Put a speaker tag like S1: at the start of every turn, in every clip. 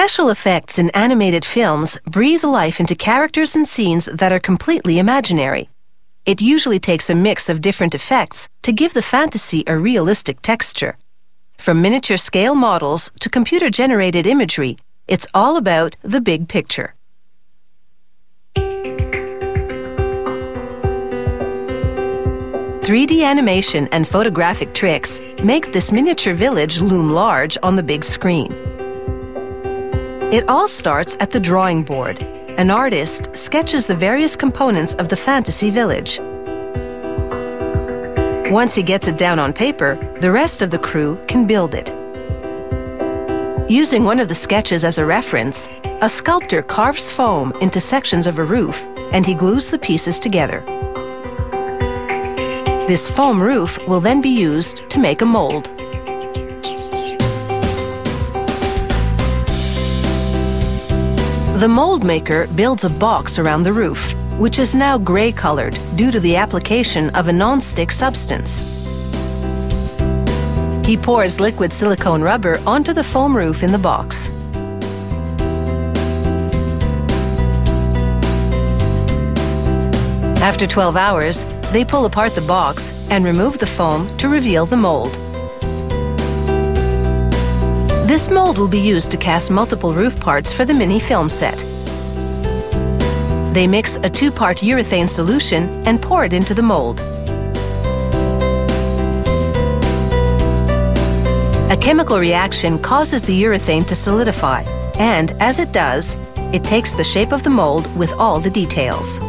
S1: Special effects in animated films breathe life into characters and scenes that are completely imaginary. It usually takes a mix of different effects to give the fantasy a realistic texture. From miniature scale models to computer-generated imagery, it's all about the big picture. "3D animation and photographic tricks make this miniature village loom large on the big screen. It all starts at the drawing board. An artist sketches the various components of the fantasy village. Once he gets it down on paper, the rest of the crew can build it. Using one of the sketches as a reference, a sculptor carves foam into sections of a roof and he glues the pieces together. This foam roof will then be used to make a mold. The mold maker builds a box around the roof, which is now gray-colored due to the application of a non-stick substance. He pours liquid silicone rubber onto the foam roof in the box. After 12 hours, they pull apart the box and remove the foam to reveal the mold. This mold will be used to cast multiple roof parts for the mini film set. They mix a 2-part urethane solution and pour it into the mold. A chemical reaction causes the urethane to solidify, and as it does, it takes the shape of the mold with all the details.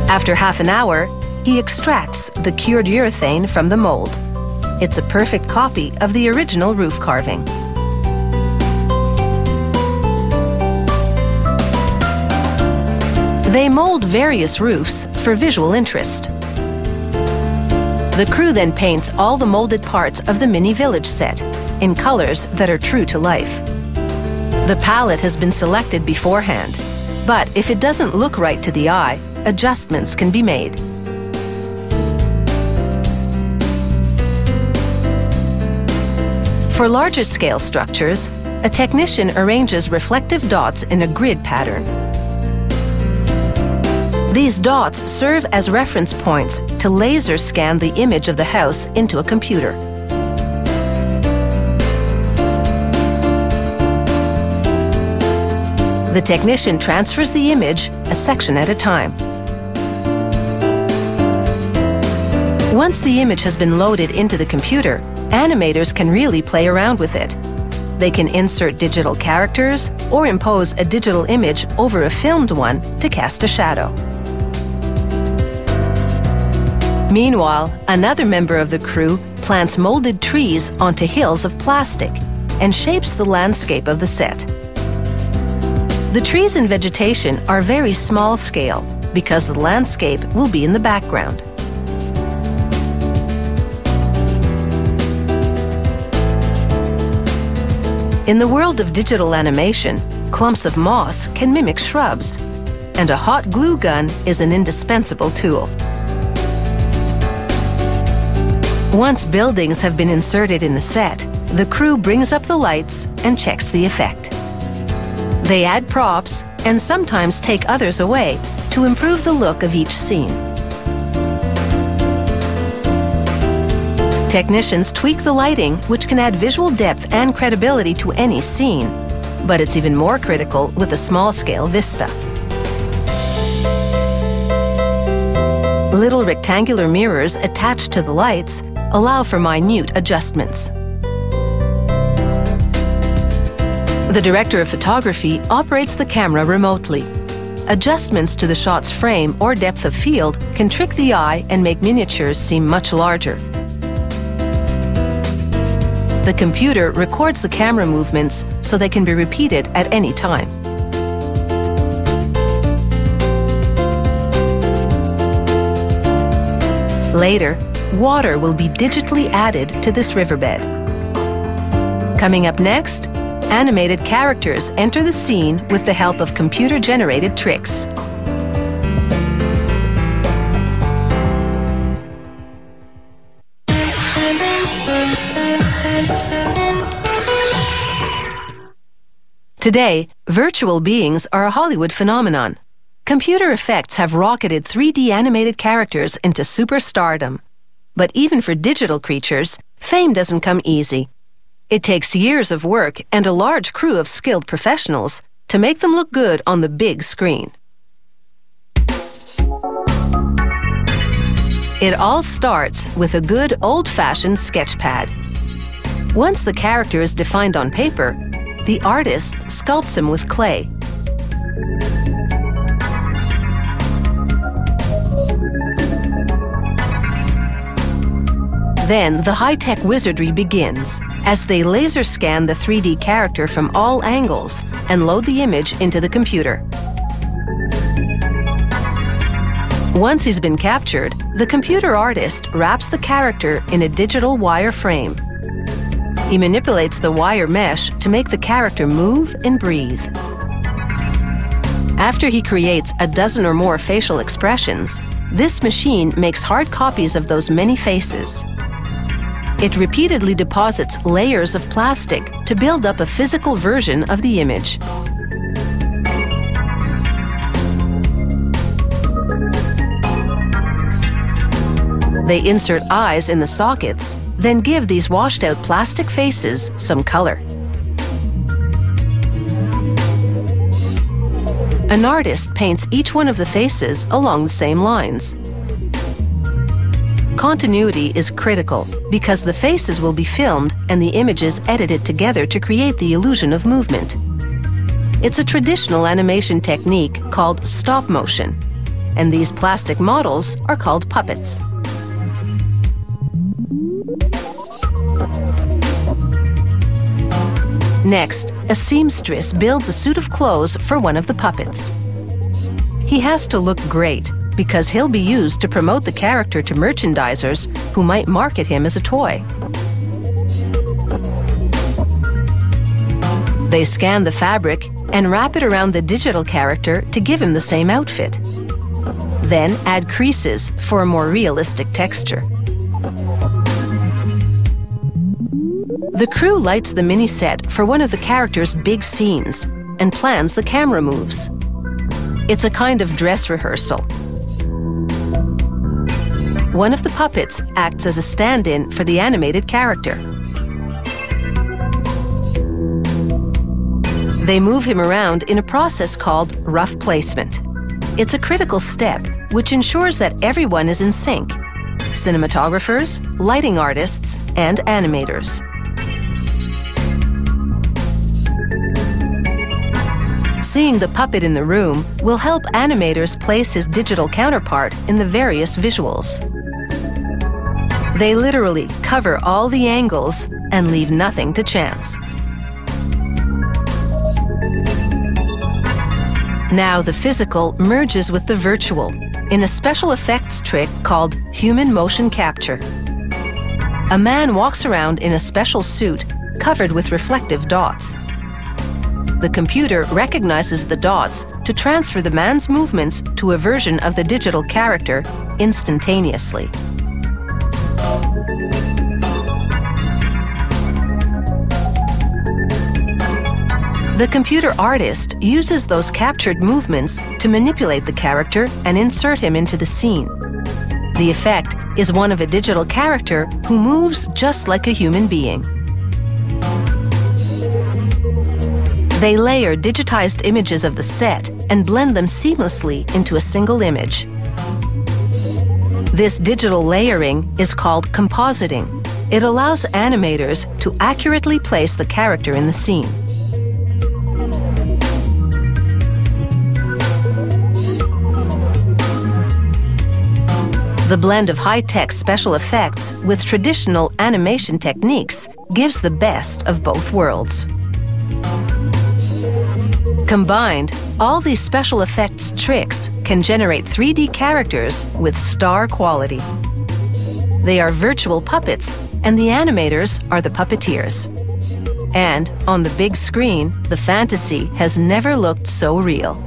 S1: After half an hour, he extracts the cured urethane from the mold. It's a perfect copy of the original roof carving. They mold various roofs for visual interest. The crew then paints all the molded parts of the mini village set in colors that are true to life. The palette has been selected beforehand, but if it doesn't look right to the eye, adjustments can be made. For larger scale structures, a technician arranges reflective dots in a grid pattern. These dots serve as reference points to laser scan the image of the house into a computer. The technician transfers the image a section at a time. Once the image has been loaded into the computer, animators can really play around with it. They can insert digital characters or impose a digital image over a filmed one to cast a shadow. Meanwhile, another member of the crew plants molded trees onto hills of plastic and shapes the landscape of the set. The trees and vegetation are very small scale because the landscape will be in the background. In the world of digital animation, clumps of moss can mimic shrubs, and a hot glue gun is an indispensable tool. Once buildings have been inserted in the set, the crew brings up the lights and checks the effect. They add props and sometimes take others away to improve the look of each scene. Technicians tweak the lighting, which can add visual depth and credibility to any scene, but it's even more critical with a small-scale vista. Little rectangular mirrors attached to the lights allow for minute adjustments. The director of photography operates the camera remotely. Adjustments to the shot's frame or depth of field can trick the eye and make miniatures seem much larger. The computer records the camera movements so they can be repeated at any time. Later, water will be digitally added to this riverbed. Coming up next, animated characters enter the scene with the help of computer-generated tricks. Today, virtual beings are a Hollywood phenomenon. Computer effects have rocketed 3D animated characters into superstardom. But even for digital creatures, fame doesn't come easy. It takes years of work and a large crew of skilled professionals to make them look good on the big screen. It all starts with a good old-fashioned sketch pad. Once the character is defined on paper, the artist sculpts him with clay. Then the high-tech wizardry begins as they laser scan the 3D character from all angles and load the image into the computer. Once he's been captured, the computer artist wraps the character in a digital wire frame. He manipulates the wire mesh to make the character move and breathe. After he creates a dozen or more facial expressions, this machine makes hard copies of those many faces. It repeatedly deposits layers of plastic to build up a physical version of the image. They insert eyes in the sockets, then give these washed-out plastic faces some color. An artist paints each one of the faces along the same lines. Continuity is critical because the faces will be filmed and the images edited together to create the illusion of movement. It's a traditional animation technique called stop motion, and these plastic models are called puppets. Next, a seamstress builds a suit of clothes for one of the puppets. He has to look great because he'll be used to promote the character to merchandisers who might market him as a toy. They scan the fabric and wrap it around the digital character to give him the same outfit. Then add creases for a more realistic texture. The crew lights the mini set for one of the character's big scenes and plans the camera moves. It's a kind of dress rehearsal. One of the puppets acts as a stand-in for the animated character. They move him around in a process called rough placement. It's a critical step which ensures that everyone is in sync: cinematographers, lighting artists, and animators. Seeing the puppet in the room will help animators place his digital counterpart in the various visuals. They literally cover all the angles and leave nothing to chance. Now the physical merges with the virtual in a special effects trick called human motion capture. A man walks around in a special suit covered with reflective dots. The computer recognizes the dots to transfer the man's movements to a version of the digital character instantaneously. The computer artist uses those captured movements to manipulate the character and insert him into the scene. The effect is one of a digital character who moves just like a human being. They layer digitized images of the set and blend them seamlessly into a single image. This digital layering is called compositing. It allows animators to accurately place the character in the scene. The blend of high-tech special effects with traditional animation techniques gives the best of both worlds. Combined, all these special effects tricks can generate 3D characters with star quality. They are virtual puppets, and the animators are the puppeteers. And on the big screen, the fantasy has never looked so real.